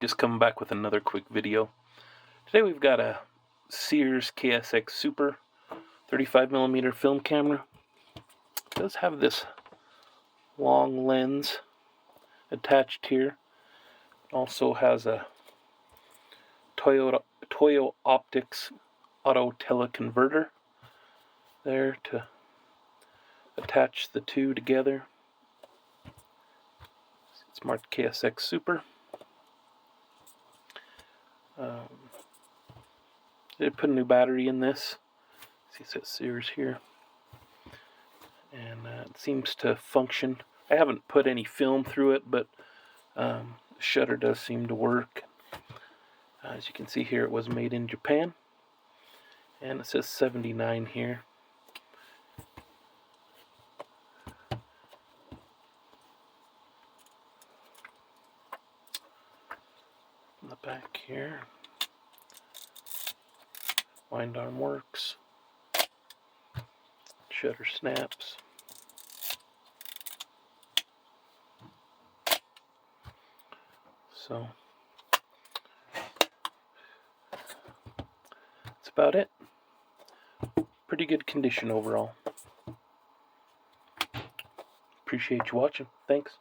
Just coming back with another quick video. Today we've got a Sears KSX Super 35mm film camera. It does have this long lens attached here. It also has a Toyo Optics auto teleconverter there to attach the two together. It's marked KSX Super. They put a new battery in this. See, it says Sears here, and it seems to function. I haven't put any film through it, but the shutter does seem to work. As you can see here, it was made in Japan, and it says 79 here. In the back here, wind arm works, shutter snaps. So that's about it. Pretty good condition overall. Appreciate you watching. Thanks.